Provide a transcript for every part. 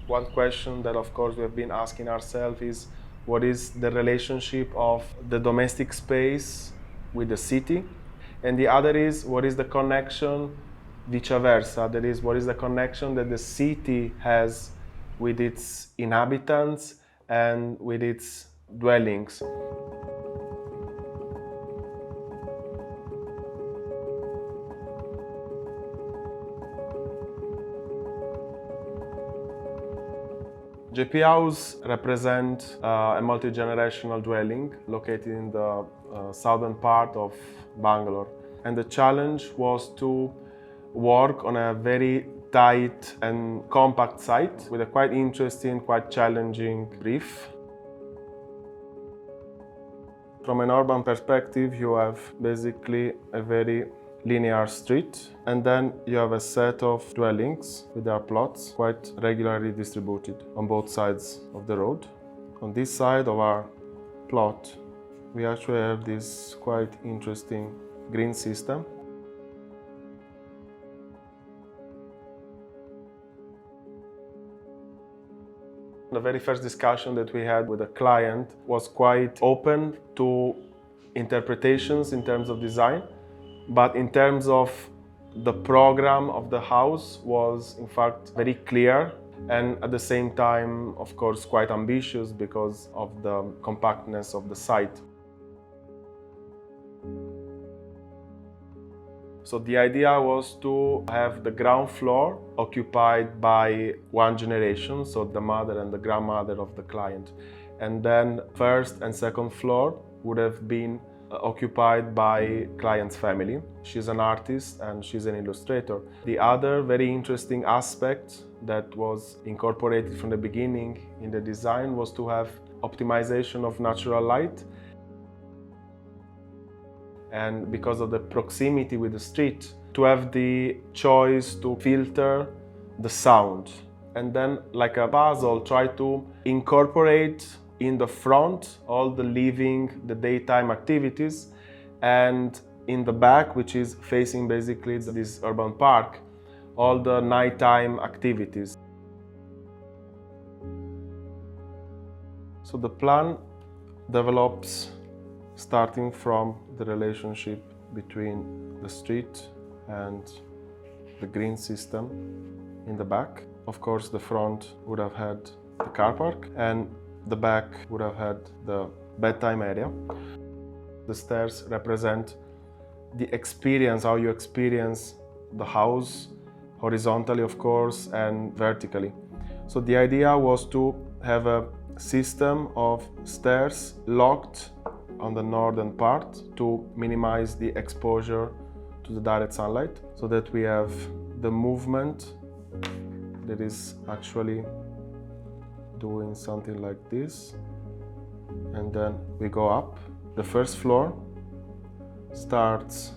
One question that of course we have been asking ourselves is what is the relationship of the domestic space with the city? And the other is what is the connection vice versa, that is what is the connection that the city has with its inhabitants and with its dwellings. JP House represents a multi-generational dwelling located in the southern part of Bangalore. And the challenge was to work on a very tight and compact site with a quite interesting, quite challenging brief. From an urban perspective, you have basically a very linear street, and then you have a set of dwellings with their plots quite regularly distributed on both sides of the road. On this side of our plot, we actually have this quite interesting green system. The very first discussion that we had with the client was quite open to interpretations in terms of design, but in terms of the program of the house was in fact very clear and at the same time, of course, quite ambitious because of the compactness of the site. So the idea was to have the ground floor occupied by one generation, so the mother and the grandmother of the client. And then first and second floor would have been occupied by client's family. She's an artist and she's an illustrator. The other very interesting aspect that was incorporated from the beginning in the design was to have optimization of natural light. And because of the proximity with the street, to have the choice to filter the sound. And then, like a puzzle, try to incorporate in the front all the living, the daytime activities, and in the back, which is facing basically this urban park, all the nighttime activities. So the plan develops starting from the relationship between the street and the green system in the back. Of course, the front would have had the car park and the back would have had the bedtime area. The stairs represent the experience, how you experience the house, horizontally of course and vertically. So the idea was to have a system of stairs locked on the northern part to minimize the exposure to the direct sunlight, so that we have the movement that is actually doing something like this, and then we go up. The first floor starts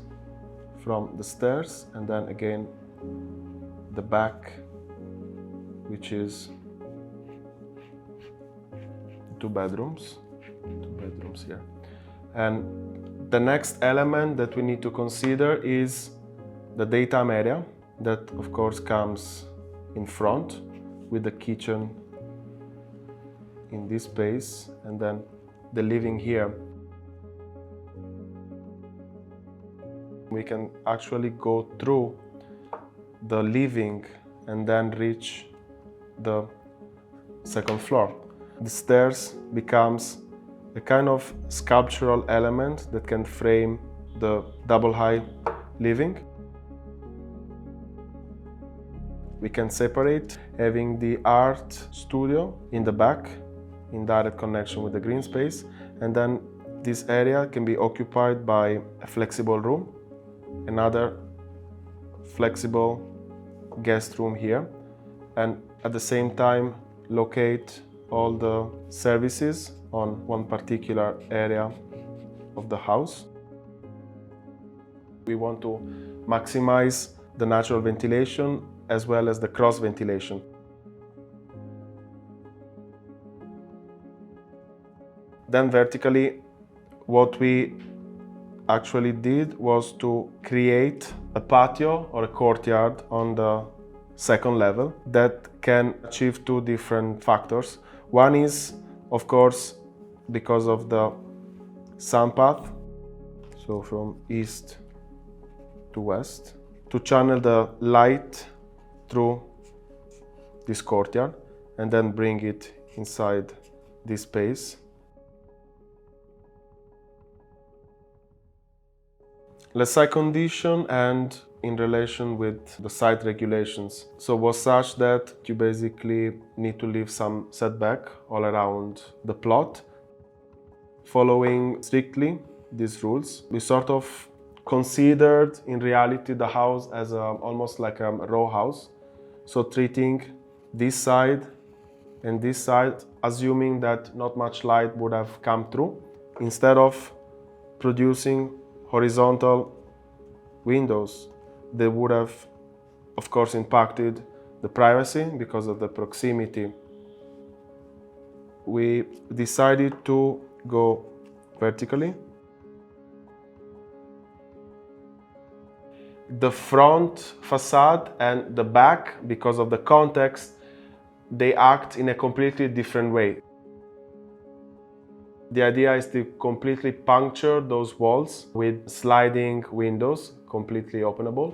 from the stairs and then again the back, which is two bedrooms here. And the next element that we need to consider is the daytime area that of course comes in front with the kitchen in this space and then the living here. We can actually go through the living and then reach the second floor. The stairs becomes a kind of sculptural element that can frame the double high living. We can separate, having the art studio in the back in direct connection with the green space, and then this area can be occupied by a flexible room, another flexible guest room here, and at the same time locate all the services on one particular area of the house. We want to maximize the natural ventilation as well as the cross ventilation. Then vertically, what we actually did was to create a patio or a courtyard on the second level that can achieve two different factors. One is, of course, because of the sun path, so from east to west, to channel the light through this courtyard and then bring it inside this space. The site condition and in relation with the site regulations. So was such that you basically need to leave some setback all around the plot. Following strictly these rules, we sort of considered in reality the house as almost like a row house. So treating this side and this side, assuming that not much light would have come through, instead of producing horizontal windows, they would have, of course, impacted the privacy because of the proximity. We decided to go vertically. The front facade and the back, because of the context, they act in a completely different way. The idea is to completely puncture those walls with sliding windows, completely openable.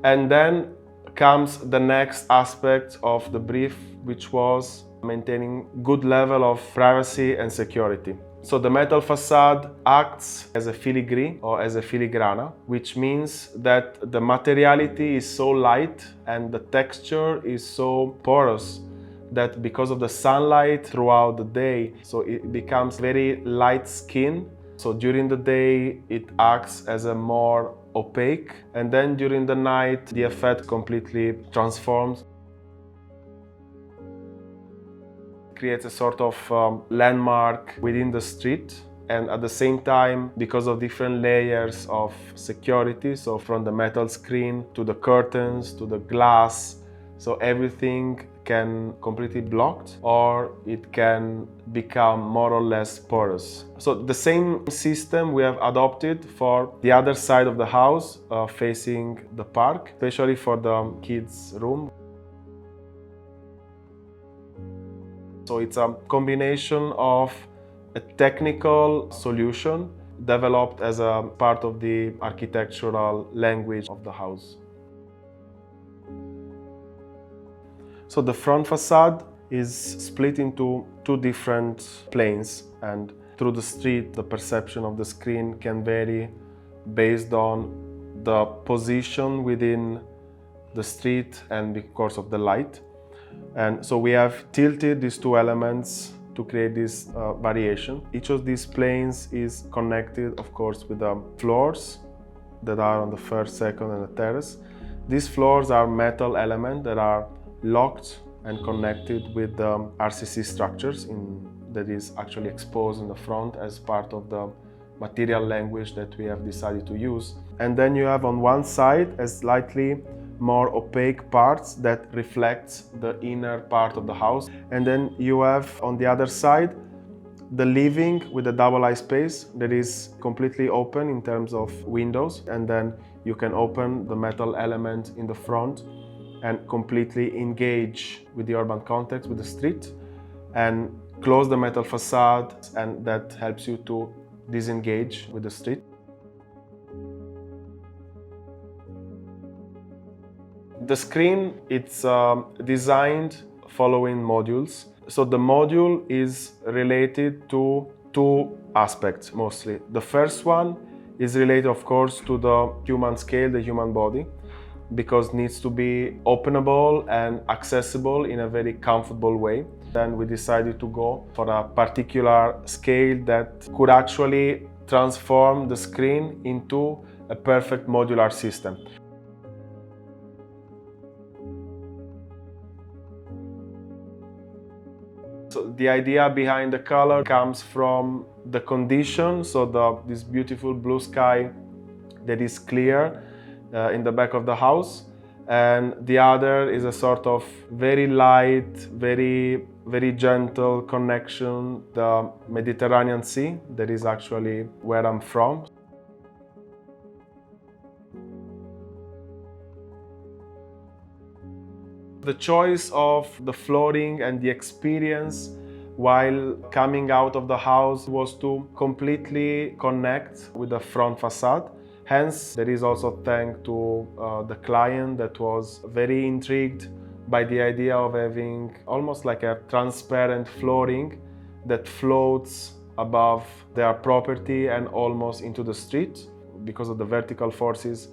And then comes the next aspect of the brief, which was maintaining good level of privacy and security. So the metal facade acts as a filigree or as a filigrana, which means that the materiality is so light and the texture is so porous that because of the sunlight throughout the day, so it becomes very light skin. So during the day, it acts as a more opaque, and then during the night, the effect completely transforms. Creates a sort of landmark within the street, and at the same time, because of different layers of security, so from the metal screen to the curtains to the glass, so everything can completely blocked or it can become more or less porous. So the same system we have adopted for the other side of the house facing the park, especially for the kids' room. So it's a combination of a technical solution developed as a part of the architectural language of the house. So the front facade is split into two different planes, and through the street, the perception of the screen can vary based on the position within the street and because of the light. And so we have tilted these two elements to create this variation. Each of these planes is connected, of course, with the floors that are on the first, second, and the terrace. These floors are metal elements that are locked and connected with the RCC structures that is actually exposed in the front as part of the material language that we have decided to use. And then you have on one side a slightly more opaque parts that reflects the inner part of the house. And then you have on the other side the living with a double eye space that is completely open in terms of windows, and then you can open the metal element in the front and completely engage with the urban context, with the street, and close the metal facade, and that helps you to disengage with the street. The screen, it's designed following modules. So the module is related to two aspects mostly. The first one is related, of course, to the human scale, the human body, because it needs to be openable and accessible in a very comfortable way. Then we decided to go for a particular scale that could actually transform the screen into a perfect modular system. So the idea behind the color comes from the condition, so this beautiful blue sky that is clear in the back of the house, and the other is a sort of very light, very gentle connection, the Mediterranean Sea, that is actually where I'm from. The choice of the flooring and the experience while coming out of the house was to completely connect with the front facade. Hence, there is also thanks to the client that was very intrigued by the idea of having almost like a transparent flooring that floats above their property and almost into the street. Because of the vertical forces,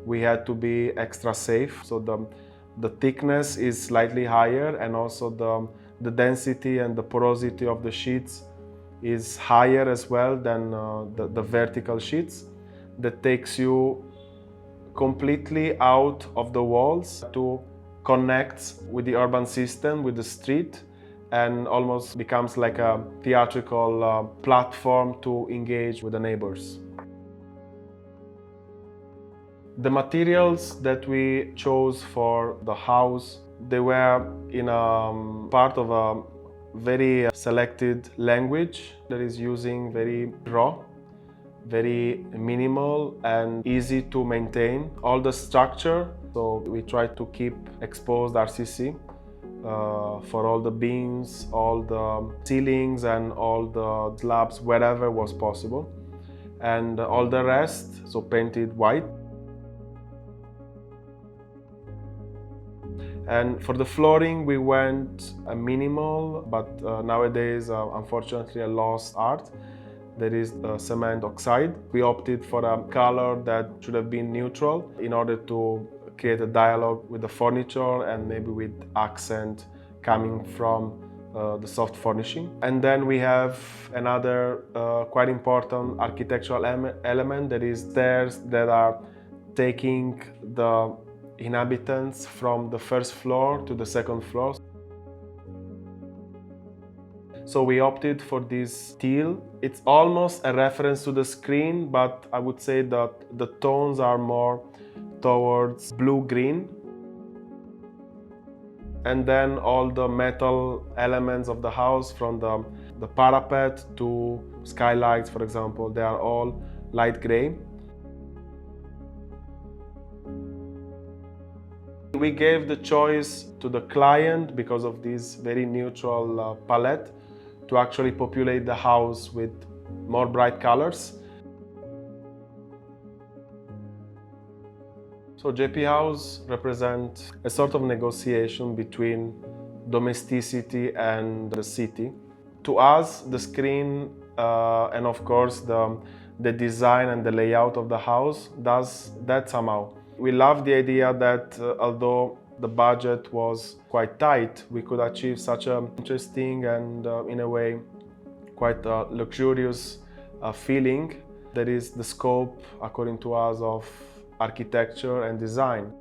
we had to be extra safe. So the thickness is slightly higher, and also the density and the porosity of the sheets is higher as well than the vertical sheets. That takes you completely out of the walls to connect with the urban system, with the street, and almost becomes like a theatrical platform to engage with the neighbors. The materials that we chose for the house, they were in a part of a very selected language that is using very raw, very minimal and easy to maintain. All the structure, so we tried to keep exposed RCC for all the beams, all the ceilings and all the slabs wherever was possible. And all the rest, so painted white. And for the flooring, we went a minimal, but nowadays, unfortunately, a lost art. There is cement oxide. We opted for a color that should have been neutral in order to create a dialogue with the furniture and maybe with accent coming from the soft furnishing. And then we have another quite important architectural element, that is stairs that are taking the inhabitants from the first floor to the second floor. So we opted for this teal. It's almost a reference to the screen, but I would say that the tones are more towards blue-green. And then all the metal elements of the house, from the parapet to skylights, for example, they are all light gray. We gave the choice to the client, because of this very neutral palette, to actually populate the house with more bright colors. So JP House represents a sort of negotiation between domesticity and the city. To us, the screen and of course the design and the layout of the house does that somehow. We love the idea that although the budget was quite tight, we could achieve such an interesting and in a way quite luxurious feeling. That is the scope, according to us, of architecture and design.